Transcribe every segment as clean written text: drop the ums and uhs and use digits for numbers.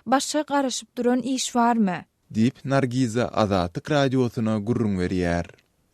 Başga garaşyp duran iş barmy? Diýip Nargiza Azatlyk radiosuna gurrun berýär.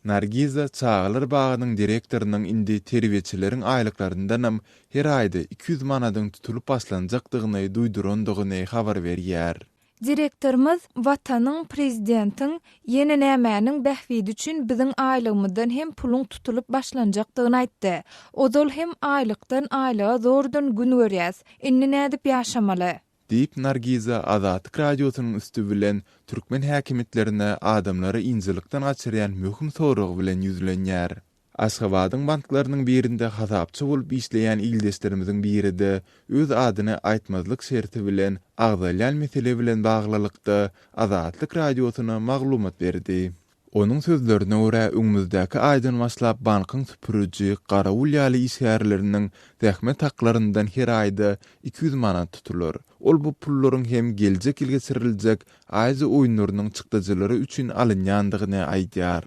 Nargiza Çağlar bagynyň direktorynyň indi terbiýeçileriň aýlyklaryndanam her aýda 200 manadyň tutulup başlanjakdygyny duýdurandygyny habar berýär. Direktorymyz watanyň prezidentiň ýene nämäniň bähwidi üçin biziň aýlygymyzdan hem puluň tutulup başlanjakdygyny aýtdy. Ozol hem aýlykdan aýlyga zordan gün görýäs. Inni nädip ýaşamaly? Diýip Nargiza Azatlyk radiosynyň üstü bilen türkmen häkimetlerine adamlary injilikden açyrýan möhüm soragy bilen ýüzlenýär. Aşgabatyň banklarynyň birinde hasapçy bolup işleýän ildeşlerimiziň biri de öz adyny aýtmazlyk şerti bilen agzalýan mesele bilen baglylykda Azatlyk radiosyna maglumat berdi. Onun sözlerine göre öňümüzdäki aýdan başlap bankyň süpürüji, garawul ýaly işgärleriniň zähmet haklaryndan her aýda 200 manat tutulur. Ol bu pullaryň hem geljek ýyl geçiriljek aýzy oýunlarynyň çykdyjylary üçin alynýandygyny aýdýar.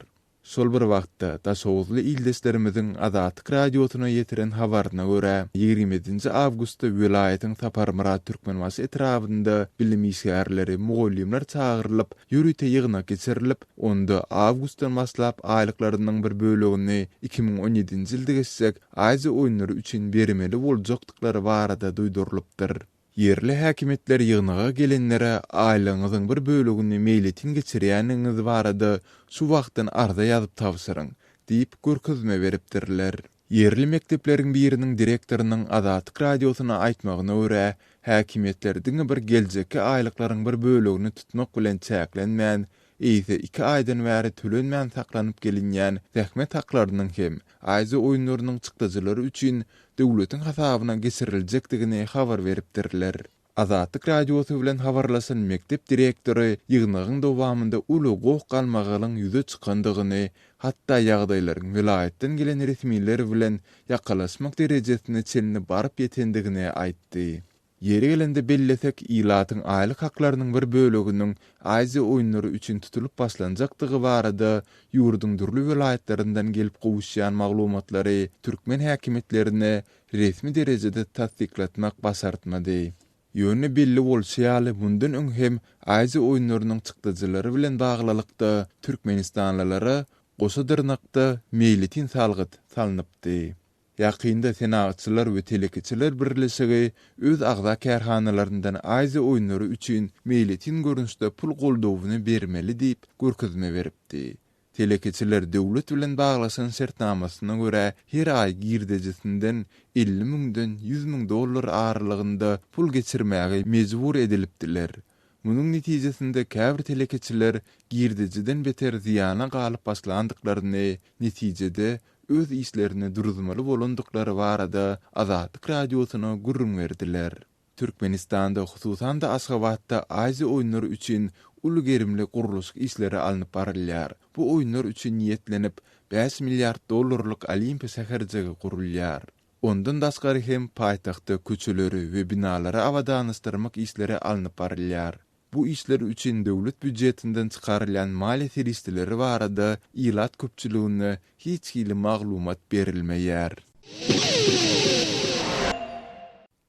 Şol bir wagtda Taşowuzly ildeşlerimiziň Azatlyk radiosyna ýetiren habaryna görä 20 awgustda vilayatyň Taparmyrat Türkmenbaşy etrafynda bilim işgärleri, mugallimler çağırılıp, ýürüýte ýygyna geçirilip, onda awgustdan başlap aýlyklarynyň bir bölegini 2017-nji ýylda geçsek, aýzy oýunlary üçin bermeli boljakdyklary barada duýdurylypdyr. Yerli häkimetler ýygynaga gelenlere aýlygyňyzyň bir bölegini meýletin geçirýäniňiz barada şu wagtdan arda ýazyp tapşyryň diýip görkezme beripdirler. Yerli mektepleriň biriniň direktorynyň Azatlyk radiosyna aýtmagyna görä, häkimetler diňe bir geljekki aýlyklaryň bir bölegini tutmak bilen çäklenmän, ýa-da 2 aýdan bäri tölenmän saklanyp gelinýän zähmet haklarynyň hem aýzy oýunlarynyň çykdyjylary üçin döwletiň hasabyna geçiriljekdigini habar beripdirler. Azatlyk radiosy bilen habarlaşan mektep direktory ýygnagyň dowamında uly goh galmagylyň ýüze çykandygyny, hatda ýagdaýlaryň vilayatdan gelen resmiler bilen ýakalaşmak derejesine çelini baryp ýetendigini aýtdy. Yeri gelende bellesek ilatyň aýlyk haklarynyň bir böleginiň aýzy oýunlary üçin tutulup başlanjakdygy barada ýurduň dürli vilayatlaryndan gelip gowuşýan maglumatlary türkmen häkimetlerine resmi derejede tasdiklatmak başartmady. Ýöne belli bolsaýaly bundan öň hem aýzy oýunlarynyň çykdyjylary bilen baglylykda türkmenistanlylary goşa dyrnakda meýletin salgyt salnypdy. Ýakynda senagatçylar we telekiçiler birleşigi öz agza kärhanalaryndan aýzy oýunlary üçin meýletin görünüşde pul goldawyny bermeli diýip görkezme beripdi. Telekiçiler döwlet bilen baglaşan şertnamasyna görä her aý girdejisinden 50 000-den 100 000 dollar aralygynda pul geçirmäge mejbur edilipdiler. Munyň netijesinde käbir telekiçiler girdejiden beter ziýana galyp başlandyklaryny, netijede öz işlerini duruzmaly bolandyklary barada Azatlyk radiosyna gurrun berdiler. Türkmenistanda, hususan da Aşgabatda aýzy oýunlary üçin uly gerimli guruluş işleri alınıp barylýar. Bu oýunlar üçin niýetlenip 5 milliard dollarlyk olimpiya şäherjigi gurulýar. Ondan daşgary hem paýtagtda köçeleri we binalary awadanystyrmak işleri alınıp barylýar. Bu işler üçin döwlet büdjetinden çykarylan maliýe serişleri barada ilat köpçüligine hiç hili maglumat berilmeýär.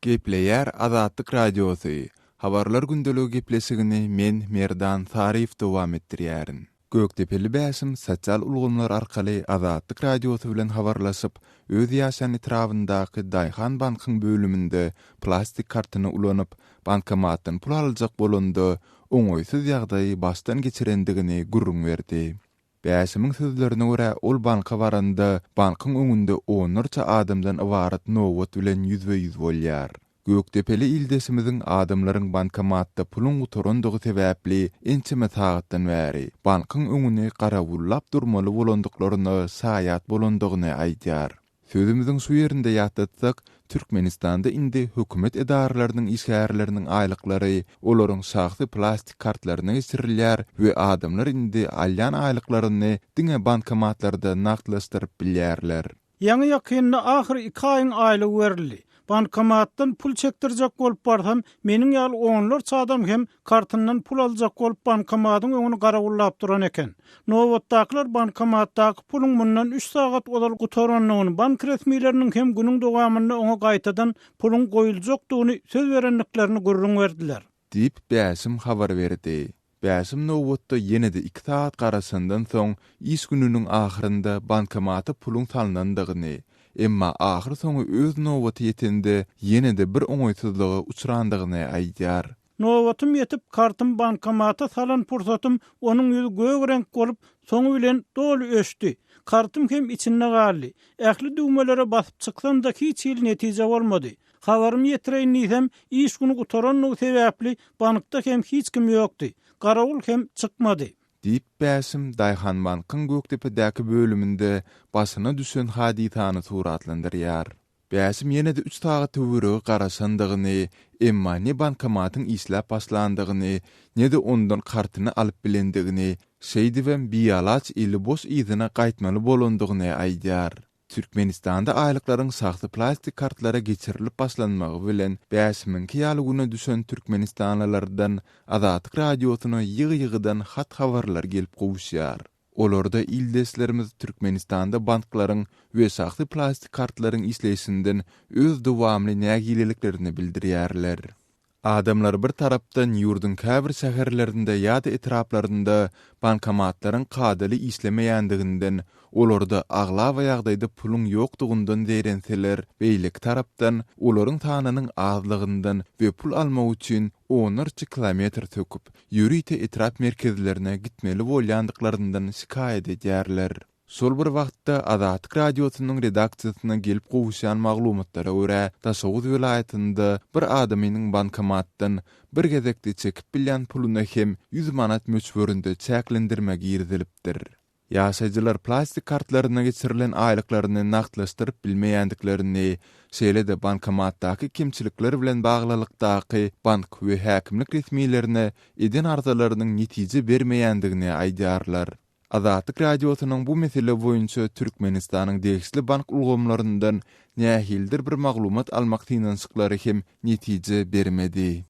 Gepleýär Azatlyk radiosy. Habarlar gündeligi gepleşigini men Merdan Sarif dowam etdirýärin. Göktepeli bäşim sosial ulgamlar arkaly Azatlyk radiosy bilen habarlaşyp, öz ýaşan etrafyndaky Daýhan bankyň bölüminde plastik kartyny ulanyp, bankomatdan pul aljak bolanda oňoýsuz ýagdaýy başdan geçirendigini gurrun berdi. Bäşimiň sözlerine görä ol banka baranda bankyň öňünde onlarça adamdan ibarat nowat bilen ýüzbe-ýüz bolýar. Göktepeli ildesimiziň adamlaryň bankomatda pulun guturandygy sebäpli ençeme sagatdan bäri bankyň öňüne garawullap durmaly bolandyklaryny saýat bolandygyny aýdýar. Sözümizin şu yerinde ýatdatsak, Türkmenistanda indi hökümet edaralarynyň işgärleriniň aýlyklary olaryň şahsy plastik kartlaryna geçirilýär we adamlar indi alýan aýlyklaryny diňe bankomatlarda nakdlaşdyryp bilýärler. Ýa-ni ýakynda ahir 2 aýyň aýlygy berildi. Bankomatdan pul çekdirjek bolup barsam, meniň ýaly onlarça adam hem kartyndan pul aljak bolup bankomatyň öňüne garawullap duran eken. Nowatdakylar bankomatdaky puluň mundan 3 sagat odal gutaranyny bank resmileriniň hem günüň dowamında oňa gaýtadan puluň goýuljakdygyny söz berendiklerini gurrun berdiler. diýip Bäsim habar berdi. Bäsim nowatda ýene-de 2 saat garasandan soň iş gününiň ahyrynda bankomata pulun tanlandygyny, emma ahyr soňy öz nowaty ýetende ýene-de bir oňoýsuzlyga uçrandygyny aýdýar. Nowatym ýetip kartym bankomata salan pursatym onuň ýüzi gög renk bolup soňu bilen doly öşdi. Kartym hem içinde galdy. Ähli düwmelere basyp çyksam da hiç ýyl netije bolmady. Habarym ýetireýin diýsem, iş güni gutaranyň sebäpli bankda hem hiç kim ýokdy. Garawul hem çykmady. Diýip Bäsim Daýhan Bankyň Gökdepedäki bölüminde basyna düşen hadisany suratlandyrýar. Bäsim ýene-de 3 saat töwürüge garasandygyny, emma ne bankomatyň işläp başlandygyny, ne de ondan kartyny alyp bilendigini, şeýdibem biýalaç ili boş ýzyna gaýtmaly bolandygyny aýdýar. Türkmenistanda aýlyklaryň saxta plastik kartlara geçirilip başlanmagy bilen Bäsimiň ýalygyna düşen Türkmenistanlylardan Azatyk radiosyna ýygy-ýygydan hat habarlar gelip gowuşýar. Olarda ildeslerimiz Türkmenistanda banklaryň we saxta plastik kartlaryň işleýişinden öz dowamly nägileliklerini bildirýärler. Adamlar bir tarapdan ýurdun käbir şäherlerinde ýa-da etraplarynda bankomatlaryň kadaly işlemeýändiginden, olarda aglawa ýagdaýda pulun ýokdugundan derenseler, beýlik tarapdan olaryň tanynyň azlygyndan we pul almak üçin onlarça kilometr töküp ýürüýte etrap merkezlerine gitmeli bolýandyklaryndan şikaýet edýärler. Sol bir wagtda Azatyk radiosynyň redaksiýasyna gelip gowuşan maglumatlara görä, Taşawuz vilayatynda bir adamynyň bankomatdan bir gezekde çekip bilýän puluny hem 100 manat möçberinde çäklendirmek ýerdilipdir. Ýaşaýjylar plastik kartlaryna geçirilen aýlyklaryny nagtlaşdyryp bilmeýändiklerini, şeýle-de bankomatdaky kimçilikler bilen baglylykdaky bank we häkimlik resmiýetlerine eden arzalarynyň netije bermeýändigini aýdýarlar. Azatyk radiosynyň bu mesele boýunça Türkmenistanyň degişli bank ulgamlaryndan nähildir bir maglumat almak tynançyklary hem netije bermedi.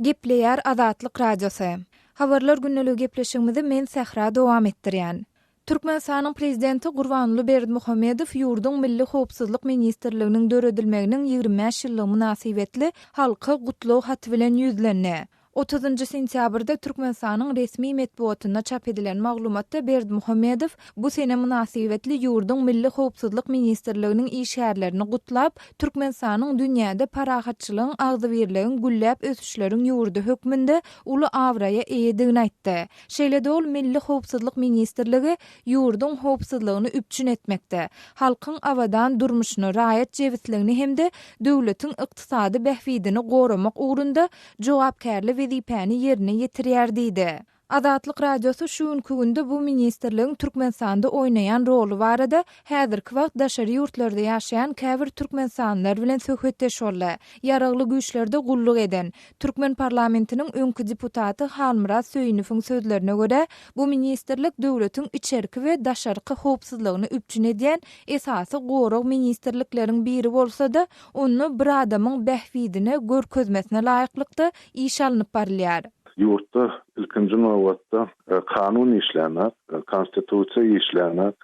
Gepleýär Azatlyk radiosy. Habarlar günnelik gepleşigimizi men Sahra dowam etdirýän. Türkmenistanyň prezidenti Gurbanuly Berdimuhammedow ýurdun milli howpsuzlyk ministrliginiň döredilmeginiň 25 ýyllygy münasibetli halka gutlaw haty bilen ýüzlenýär. 30 sentýabrda Türkmenistanyň resmi medeniýetinde çap edilen maglumatda Berdimuhammedow bu sene münasibetli ýurdun milli howpsuzlyk ministrliginiň işgärlerini gutlap, Türkmenistanyň dünýäde parahatçylygyň agzybirligiň gülläp ösüşleriň ýurdu hökmünde uly awraya eýedigini aýtdy. Şeýle-de ol milli howpsuzlyk ministrligi ýurdun howpsuzlygyny üpçün etmekde, halkyň awadan durmuşyny, raýat jewitligini hemde döwletiň ykdysady behwidini goramak ugrunda jogapkärli wezipäni ýerine ýetirýär diýdi. Azatlyk radiosu şu günkü günde bu ministrligiň Türkmenistanda oýnaýan rolu barada häzirki wagt daşary ýurtlarda ýaşaýan käbir türkmensanlar bilen söhbetdeş boldy. Ýaragly güýçlerde gulluk eden Türkmen parlamentiniň öňkü deputaty Halmyraz Söýünowyň sözlerine görä, bu ministrlik döwletiň içerki we daşarky howpsuzlygyny üpçün edýän esasy gorag ministrlikleriň biri bolsa-da, onu bir adamyň behwidine görkezmesine laýyklykda iş alınıp barylýar. Yurtta ilkinci nowatda kanun işlämek, konstitusiýa işlämek,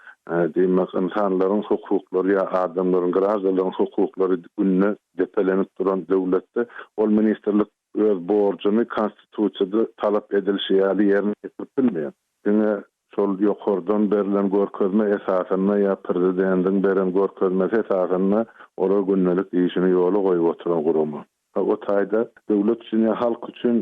demek insanlaryň hukuklary ýa adamlaryň garażlaryň hukuklary günne depelenip duran döwletde ol ministrlik öz borcuny konstitusiýada talap edilşi ýaly ýerine ýetirip bilmeýär. Diňe şol ýokardan berilen görkezme esasyna ýa prezidentiň beren görkezmesi esasyna olar günnelik işini ýola goýup oturan guruma. O taýda döwlet üçin ýa halk üçin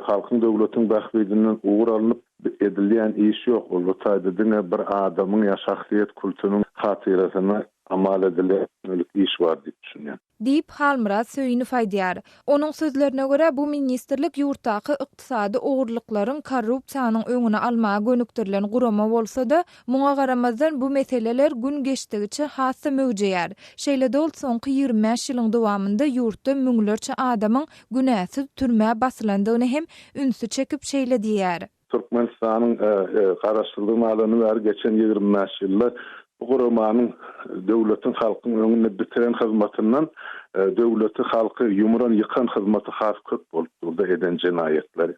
halkyň döwletiň bahwidinden ugur alınıp edilýän iş ýok. O taýda diňe bir adamyň ýa şahsiýet kulturynyň hatyrasyna amal edilen iş bar diýip düşünýär. Diýip Halmyraz Söýünow aýdýar. Onuň sözlerine görä bu ministrlik ýurtdaky ykdysady ogurlyklaryň korrupsiýanyň öňüne almaga gönüktirilen gurama bolsa-da, muňa garamazdan bu meseleler gün geçdigiçe hassa mögüjeýär. Şeýle-de ol soňky 25 ýylyň dowamynda ýurtda müňlerçe adamyň günäsiz türmäge basylandygyny hem ünsü çekip şeýle diýär. Türkmenistanyň garaşdyrdyğı alany bar geçen 25 ýyllar bu guramanyň döwletiň halkyň öňüne bitiren hyzmatyndan döwleti halky ýumran ýykan hyzmaty has köp bolup durdy eden jenaýetleri.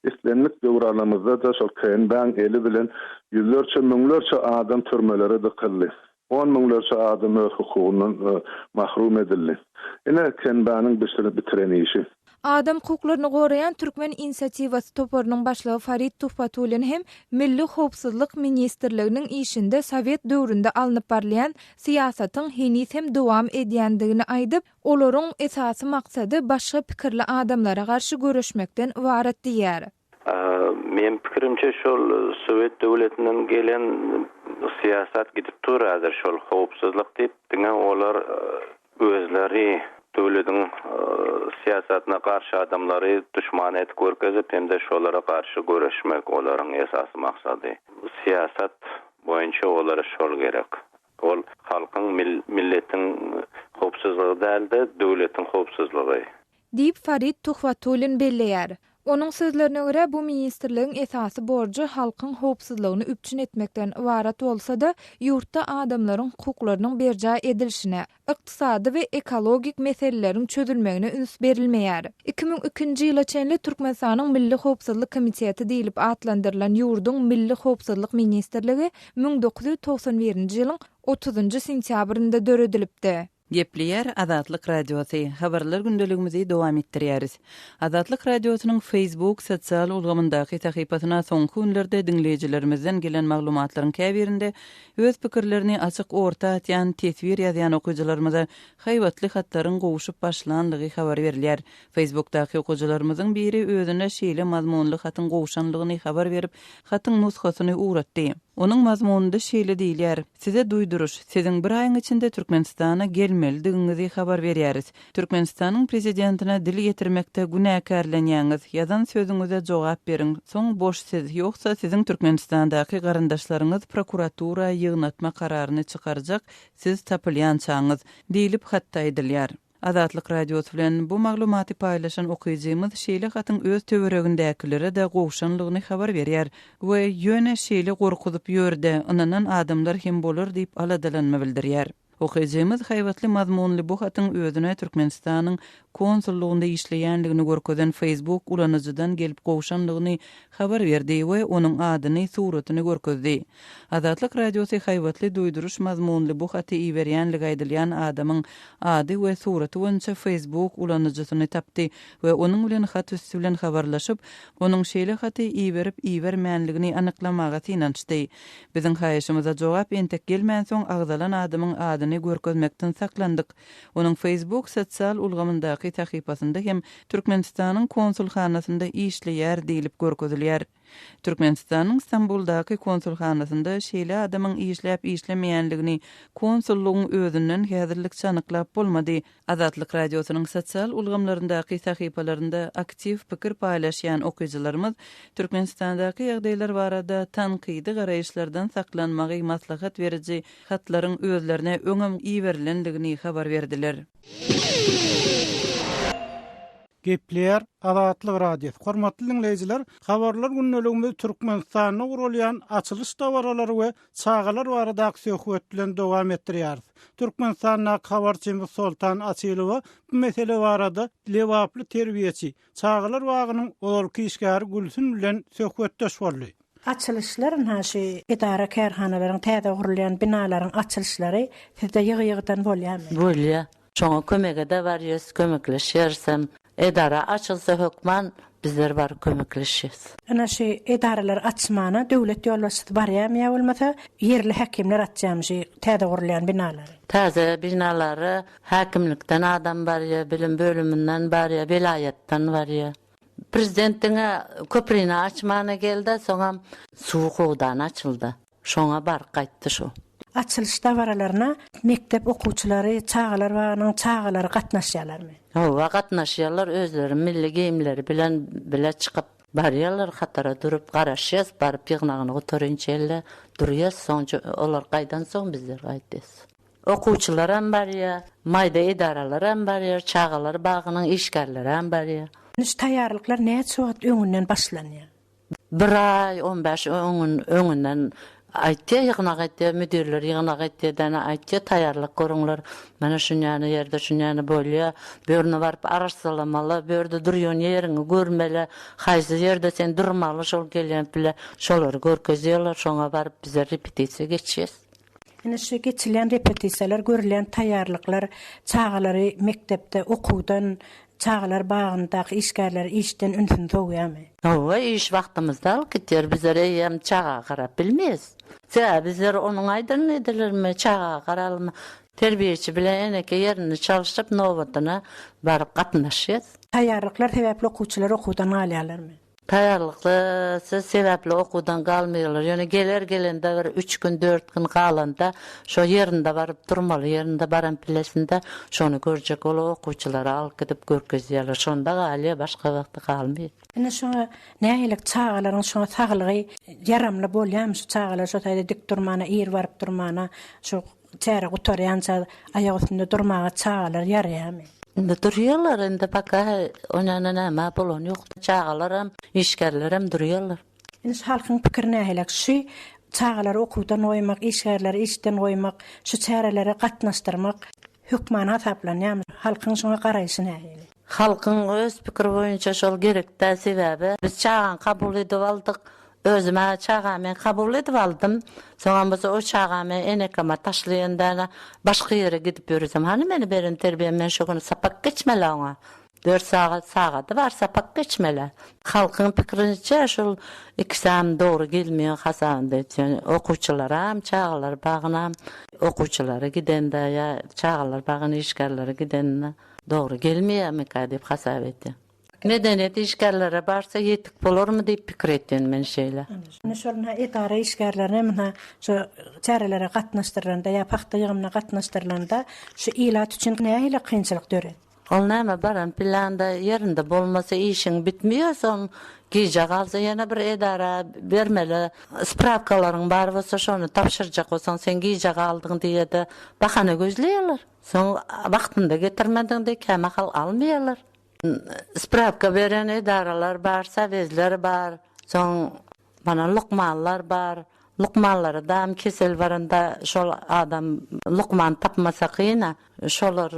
Islenlik döwranymyzda da şol KNB eli bilen ýüzlerçe müňlerçe adam türmelere dykyldy. 10 miňlarça adam öz hukugundan mahrum edildi. Ene kenbanyň bitireni işi. Adam hukuklaryny gorayan Türkmen inisiativasy toparynyň başlygy Farid Tuhfatulyn hem Milli Howpsuzlyk Ministrliginiň işinde Sowet döwründe alınıp barlayan siýasatyň henis hem dowam edýändigini aýdyp, olaryň esasy maksady başga pikirli adamlara garşy görüşmekden ibaret diýär. Men pikirimçe şol Sowet döwletinden gelen siýasat gidip turýar şol howpsuzlyk diýip, diňe olar özleri döwletiň siýasatyna garşy adamlary düşman etip görkezip, hem de şolara garşy görüşmek olaryň esasy maksady. Siýasat boýunça olara şol gerek. Ol halkyň, milletiň howpsuzlygy däldi, döwletiň howpsuzlygy. Diýip Farid Tuhfatulyn belleýär. Onun sözlerine göre bu ministrliğin esası borcu halkın howpsuzlygyny üpçün etmekten ibaret bolsa da yurtda adamlaryň hukuklarynyň berja edilişine, ykdysady we ekologik meseleleriň çözülmegine üns berilmeýär. 2002-nji ýyla çenli Türkmenistanyň Milli Howpsuzlyk Komiteti diýilip atlandyrylan ýurduň Milli Howpsuzlyk Ministrligi 1991-nji ýylyň 30-njy sentýabrynda döredilipdi. Gepleyer Azatlyk Radiosu. Habarlar gündeligimizi dowam etdirýäris. Azatlyk Radiosynyň Facebook sosial ulgamyndaky sahypasyna soňky günlerde dinleýijilerimizden gelen maglumatlaryň käbirinde öz pikirlerini açyk orta atýan, tesbir ýazýan okuwçylarymyza haýwatly hatlaryň gowuşup başlandygy habar berilýär. Facebookdaky okuwçylarymyzyň biri özüne şeýle mazmunly hatyň gowuşanlygyny habar berip, hatyň nusxasyny uğratdy. Onun mazmununda şeýle diýilýär. Size duýduruş, siziň bir aýyň içinde Türkmenistana gelmelidigiňizi habar berýäris. Türkmenistanyň prezidentine dil getirmekde günäkärlenýäňiz. Ýazan sözüňize jogap beriň. Soň boş siz, ýoksa siziň Türkmenistandaky garandaşlaryňyz prokuratura ýygnatma kararyny çykarjak, siz tapylýan çaňyz diýilip hatda edilýär. Azatlyk Radiosu bilen bu maglumaty paýlaşan okuýjymyz şeýle hatyň öz töweregindäkilere de gowşanlygyny habar berýär we ýöne şeýle gorkuzyp ýörde, ananan adamlar hem bolar diýip aladalanma bildirýär. Okuýjymyz haýwatly mazmunly bu hatyň özüne Türkmenistanyň konsullugynda işleýänligini görkezden Facebook ulanıcıdan gelip gowşanlygyny habar berdi we onuň adyny, suratyny görkezdi. Azatlyk Radiosu haýwatly duýduruş mazmunly bu haty iberýänligi aýdylýan adamyň ady we suraty boýunça Facebook ulanıcysyny tapdy we onuň bilen hat üstü bilen habarlaşyp, onuň şeýle haty iberip ibermänligini anyklamaga synançdy. Biziň haýyşymyza jogap entek gelmän soň agdalan adamyň adyny görkezmekden saklandyk. Onuň Facebook sosial ulgamyndaky sahypasynda hem Türkmenistanyň konsulxanasynda işleýär diýilip görkezilýär. Türkmenistanyň Istanbuldaky konsulxanasynda şeýle adamyň işläp işlemeýänligini konsullugyň özünden häzirlikçe anyklap bolmady. Azatlyk Radiosynyň sosial ulgamlaryndaky sahypalarynda aktiv pikir paýlaşýan okuwçylarymyz Türkmenistandaky ýagdaýlar barada tanqidi garaýşlardan saklanmagy maslahat beriji hatlaryň özlerine öňem iýerilendigini habar berdiler. Gepleyer Azatlyk Radiosu. Hormatly dinleyijiler, habarlar günneligimiz Türkmenistanyň urulýan açylyş dawaralary we çağalar baradaky söhbet bilen dowam etdirýär. Türkmenistanyň habarçymyz Sultan Asylowa bu mesele barada lewaply terbiýeçi, çağalar wagynyň olky işgäri Gülsün bilen söhbetdeş boldy. Açılışların haşi idara kärhanalaryň täze gurulýan binalaryň açylışlary sizde ýygy-ýygydan bolýarmy? Bolýar. Çoňa kömege de barýas, kömekleşersem. Edara açılsa hökman bizler bar kömekleşýäs. Ana şu idaralar açmana döwlet ýolbaşçysy barýarmy ýa bolmasa yerli häkimler açýarmy täze gurulýan binalary? Täze binalary häkimlikden adam barýar, bilim bölümünden barýar, vilayatdan barýar. Prezidentiňe köprüni açmana geldi, soňam suwuqdan açyldy. Şoňa bar gaýtdy şu. Açılış dawaralaryna mektep okuwçylary, çağalar wagynyň çağalary gatnaşýarlarmy? Hawa gatnaşýarlar, özleri milli geyimleri bilen bile çykyp barýarlar, hatara durup garaşýas, baryp ýygnagyny götürünçelle durýas, soňça olar gaýdan soň bizler gaýtdys. Okuwçylar hem barýar, maýda idaralar hem barýar, çağalar bagynyň işgärleri hem barýar. Niş taýýarlyklar näçe wagt öňünden başlanýar? 1 ay 15 öňünden aýtdy, ýygnaga aýtdy, müdirler ýygnaga aýtdy, dana aýtdy, taýýarlyk görüňler. Mana şuňany ýerde şuňany bolýar, börüne baryp araşdyrmaly, börde durýan ýerini görmeli, haýsy ýerde sen durmaly, şol gelýän bile şolary görkezýärler, şoňa baryp bizler repetisiýa geçýäs. Ine şu geçilen repetisiyalar, görülen taýýarlyklar, çağalary mektepde okudan, çağalar bağındaky işgärler işden ünsün soğuyamy. Owa iş wagtymyzda gitýär bizler hem çağa garap bilmeýiz. Bizler onuň aýdyryn edilermi, çağa garalmy. Terbiýeçi bilen eneke ýerini çalyşyp nowatyna baryp gatnaşýar. Taýýarlyklar sebäpli okuwçylar okudan alýarlarmy? Taýýarlykly sebäpli okudan galmaýarlar. Ýöne gelende bir 3 gün 4 gün galanda şo ýerinde baryp durmaly, ýerinde baran pilesinde şonu görjek bolup okuwçylary alyp gidip görkezýärler. Şonda galýa başga wagtda galmaýar. Ine şu nähilek çağalaryň şu saglygy yaramly bolýarmy? Şu çağalar şu taýda dik durmana, ýer baryp durmana, şu çäre gutarýança aýagy üstünde durmaga çağalar ýaraýarmy? Indi durýarlar, indi baka onana näme bolan ýok. Çağalar hem işgärler hem durýarlar. Ine halkyň pikiri nähilek? Şu çağalar okuwdan oýmak, işgärleri işden oýmak, şu çärelere gatnaşdyrmak hükmana taplanýarmy? Halkyň şoňa garaýşy nähili? Halkyň öz pikiri boýunça şol gerekde sebäbi biz çağan kabul edip aldyk. Özüme çağamy kabul edip aldım. Soňra biz o çağamy enekama taşlaýanda başga ýere gidip ýörsem, hani meni berin terbiýem men şu güni sapak geçmeli ona. 4 sagat bar sapak geçmeli. Halkyň pikirinçe şol ikisam dogry gelmeýän hasan diýen okuwçylara hem çağalar bagyna okuwçylara gidende ýa çağalar bagyna işgärlere gidende dogry gelmeýärmi diýip hasap etdi. Neden işgärlere barsa yetik bolarmy diýip pikir etdim men şeýle. Ine şolna edara işgärlerine mena şu çärelere gatnaşdyranda ýa paxta ýygymyna gatnaşdyrlanda şu ilat üçin nähili kynçylyk döret? Ol näme baran planda ýerinde bolmasa işiň bitmeýär, soň gije galsa ýene bir edara bermeli. Spravkalaryň bar bolsa şonu tapşyrjak bolsaň sen gije galdyň diýede bahana gözleýärler. Soň wagtynda getirmediň de käme almaýarlar. Spravka beren edaralar bar, savezler bar, soň bana lukmanlar bar. Lukmanlary da kesel baranda şol adam lukman tapmasa kyna, şolar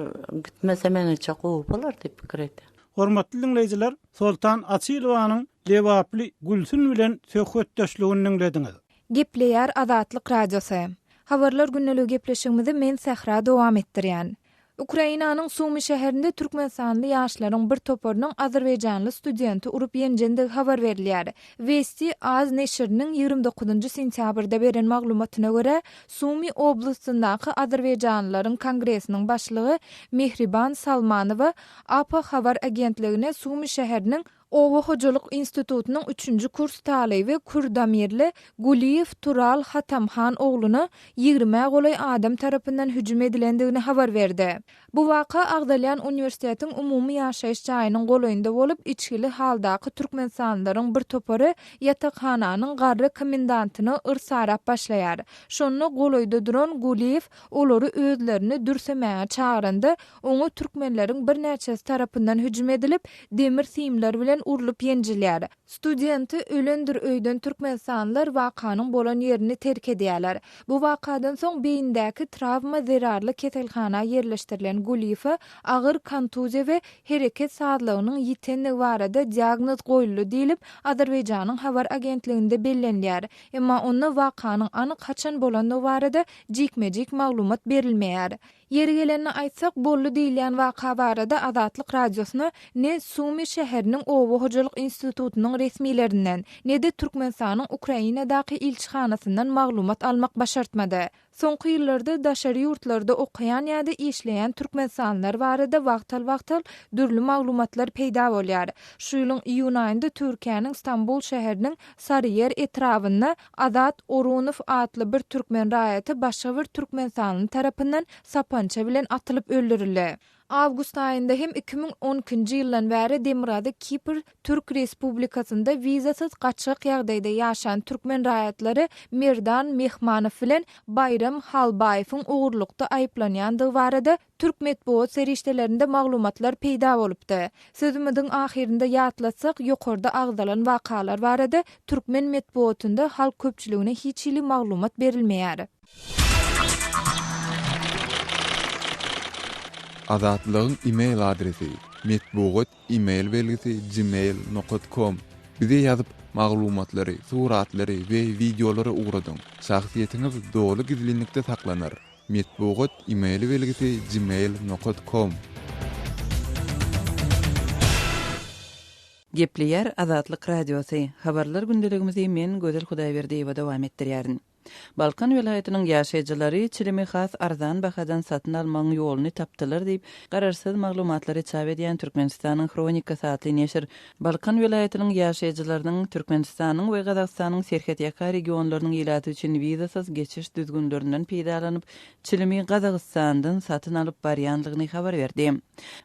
gitmese mençe gowy bolar diýip pikir etdi. Hormatly dinleýijiler, Sultan Asilowanyň lewaply Gülsün bilen söhbetdeşligini dinlediňiz. Gepleýär Azatlyk Radiosy. Habarlar günneligi gepleşigimizi men Sahra dowam etdirýän. Ukrainanyň Sumy şäherinde türkmensanly ýaşlaryň bir toparynyň Azerbaýjanly studenti urup ýenjendigi habar berilýär. Westi Az neşriniň 29-njy sentýabrda beren maglumatyna görä, Sumy oblastyndaky Azerbaýjanlylaryň kongresiniň başlygy Mehriban Salmanowa APA habar agentligine Sumy şäheriniň Owa Hojalyk institutunyň 3-nji kurs talebi Kurdamirli Guliyev Tural Hatamhan ogluny 20 golay adam tarapyndan hüjüm edilendigini habar berdi. Bu waka Agdalyan Uniwersitetiň umumy ýaşaýyş jaýynyň golayynda bolup içkili haldaky türkmensanlaryň bir topary ýatakhananyň garry komendantyny ırsarap başlaýar. Şonu golayda duran Guliyev olary özlerini dürsemäge çağırandy. Oňa türkmenleriň bir näçesi tarapyndan hüjüm edilip demir simler bilen urulup ýenjilýär. Studenti ölendir öýden türkmensanlar wakanyň bolan ýerini terk edýärler. Bu wakadan soň beýindäki travma zerarly keselhana ýerleşdirilen Guliyew agyr kontuziýa we hereket sağlygynyň ýitenligi barada diagnoz goýuldy diýilip Azerbaýjanyň habar agentliginde bellenýär. Emma onda wakanyň anyk haçan bolanyny barada jikmejik maglumat berilmeýär. Yeri geleni aýtsak bolly diýilen waka barada Azatlyk Radiosyna ne Sumy şäheriniň Owa Hojalyk institutunyň resmiýlerinden ne de Türkmenistanyň Ukrainadaky ilçihanasyndan maglumat almak başartmady. Soňky ýyllarda daşary ýurtlarda okuyan ýa-da işleýän türkmensanlar barada wagtal dürli maglumatlar peýda bolýar. Şu ýylyň iýun aýynda Türkiýanyň Istanbul şäheriniň Sarıyer etrawynda Azat Orunow adly bir türkmen raýaty başga bir türkmensanyň tarapyndan sapança bilen atylyp öldürildi. Awgust aýynda hem 2012-nji ýyldan bäri Demirada Kipr Türk Respublikasynda wizasyz gaçyk ýagdaýda ýaşan türkmen raýatlary Merdan Mehmanow bilen Bayram Halbaýewiň ogurlukda aýplanýandygy barada Türk medeniýet serişdelerinde maglumatlar peýda bolupdy. Sözümiň ahirinde ýatlatsak, ýokarda agdalan wakalar barada türkmen medeniýetinde halk köpçüligine hiç ýyly maglumat berilmeýär. Azatlygyň e-mail adresi metbugot email belgisi gmail.com Bize yazıp maglumatlary, suratlary we videolary ugradyň. Şahsiýetiňiz dolu gizlilikde saklanır. Metbuat e-mail belgisi gmail.com. Gepleýär Azatlyk Radiosy. Habarlar gündeligimizi men Gözel Hudaýberdiýewa dowam etdirýärin. Balkan welaýatynyň ýaşaýjylary çilimi has arzan bahadan satyn almaň ýoluny tapdylar diýip gararsyz maglumatlary çap edýän Türkmenistanyň Kronika satly neşir Balkan welaýatynyň ýaşaýjylarynyň Türkmenistanyň we Gazagstanyň serhet ýaka regionlarynyň ilaty üçin wizasyz geçiş düzgünlerinden peýdalanyp çilimi Gazagstandan satyn alyp barýanlygyny habar berdi.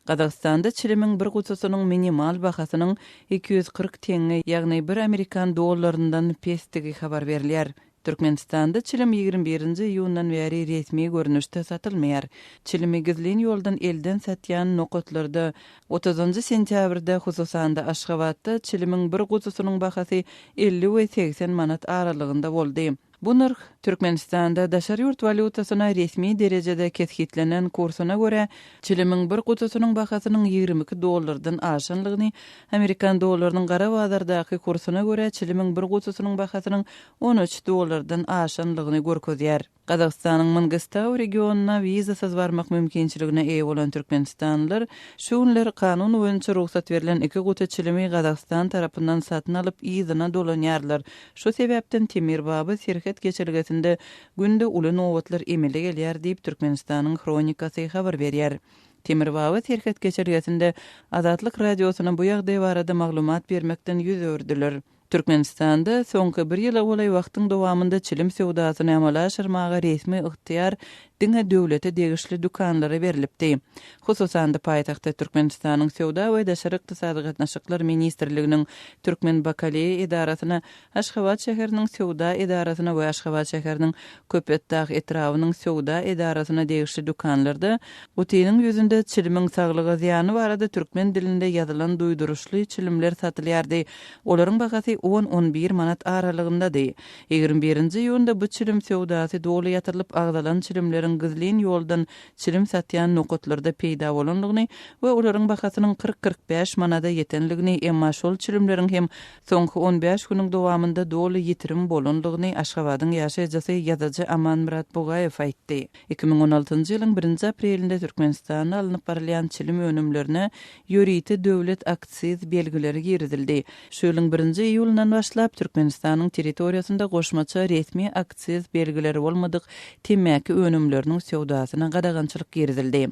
Gazagstanda çilimiň bir gutusynyň minimal bahasynyň 240 teňe, ýagny 1 Amerikan dollaryndan pestigi habar berilýär. Türkmenistanda çilim 21-nji iýundan beri resmi görnüşde satylmaýar. Çilimi gizlin ýoldan elden satýan nokotlarda 30-njy sentýabrda hususanda Aşgabatda çilimiň bir gutusynyň bahasy 50 we 80 manat aralygynda boldy. Bu narh Türkmenistanda daşary ýurt valutasyna resmi derejede keshitlenen kursuna göre çilimiň bir gutusynyň bahasynyň 22 dollardan aşanlygyny, Amerikan dollarynyň gara bazardaky kursuna göre çilimiň bir gutusynyň bahasynyň 13 dollardan aşanlygyny görkezýär. Gazagstanyň Mangistau regionuna wizasyz barmak mümkinçiligine eýe bolan türkmenistanlylar şuňlar kanun boýunça ruhsat berilen 2 gutu çilimi Gazagstan tarapyndan satyn alyp ýyzyna dolanýarlar. Şu sebäpden Temirbaba serhet geçirgesinde günde uly nowatlar emele gelýär diýip Türkmenistanyň Kronikasy habar berýär. Temirbaba serhet geçirgesinde Azatlyk Radiosyna bu ýagdaý barada maglumat bermekden ýüz ördüler. Türkmenistanda soňky bir ýyla bolay wagtyň dowamında çilim sewdasyny amala aşyrmaga resmi ygtyýar diňe döwlete degişli dukanlara berilipdi. Hususanda paýtagtda Türkmenistanyň sewda we daşary ykdysady gatnaşyklar ministrliginiň Türkmen Bakale idarasyna, Aşgabat şäheriniň sewda idarasyna we Aşgabat şäheriniň Köpetdağ etrawynyň sewda idarasyna degişli dukanlarda otynyň ýüzünde çilimiň saglyga ziýany barada türkmen dilinde ýazylan duýduruşly çilimler satylýardy. Olaryň bahasy 10-11 manat aralygyndady. 21-nji ýylda bu çilim sewdasy doly ýatyrylyp agdalan çilimler gizlin ýoldan çilim satýan nokotlarda peýda bolanlygyny we olaryň bahasynyň 40-45 manada ýetenligini, emma şol çilimleriň hem soňky 15 güniň dowamında doly ýitirim bolanlygyny Aşgabatyň ýaşaýjysy ýazyjy Aman Murat Bugaýew aýtdy. 2016-njy ýylyň 1-nji aprelinde Türkmenistana alınıp barylýan çilim önümlerine ýöriti döwlet aksiz belgileri girizildi. Şu ýylyň 1-nji iýulyndan başlap Türkmenistanyň territoriýasynda goşmaça resmi aksiz belgileri bolmadyk temäki önümleriniň sewdasyna gadagançylyk girizildi.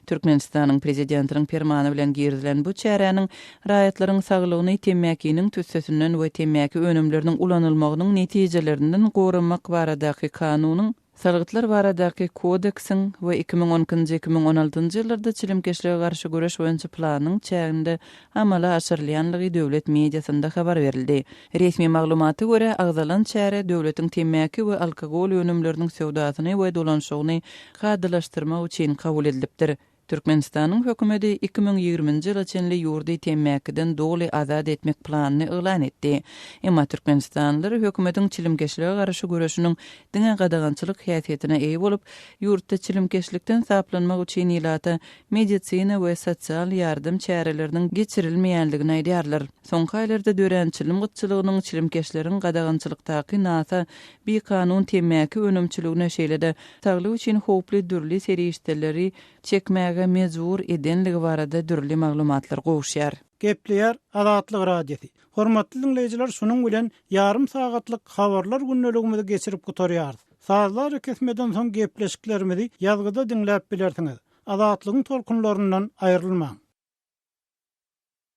Türkmenistanyň prezidentiniň fermany bilen girizilen bu çäräniň raýatlaryň saglygyny temäkiniň tüssesinden we temäki önümleriniň ulanylmagynyň netijelerinden goramak baradaky kanunyň Salgıtlar baradaky kodeksin we 2010-2016 ýyllarda çilimkeşlige garşy göreş boýunça planyň çäginde amala aşyrylýanlygy döwlet mediasynda habar berildi. Resmi maglumaty görä agzalan çäre döwletiň temäki we alkogol önümleriniň sewdasyny we dolanşygyny gadylaşdyrmak üçin kabul edilipdir. Türkmenistanyň hökümeti 2020-nji ýyla çenli ýurdy temäkiden doly azad etmek planyny elan etdi. Emma Türkmenistanlylar hökümetiň çilimkeşlige garşy göreşiniň diňe gadagançylyk häsiýetine eýe bolup, ýurtda çilimkeşlikden saplanmak üçin ilata medisina we sosial ýardym çäreleriniň geçirilmeýänligini aýdýarlar. Soňky aýlarda dören çilim gytçylygynyň çilimkeşleriň gadagançylykdaky nasa bir kanun temäki önümçiligine şeýlede saglyk üçin howply dürli serişdeleri çekmäge mezur edenligi barada dürli maglumatlar gowşýar. Gepleýär Azatlyk Radiosy. Hormatly dinleýijiler, şunuň bilen ýarym sagatlyk habarlar günneligimizi geçirip gutarýar. Sazlar kesmeden soň gepleşiklerimizi ýazgyda dinläp bilersiňiz. Azatlygyň tolkunlaryndan aýrylmaň.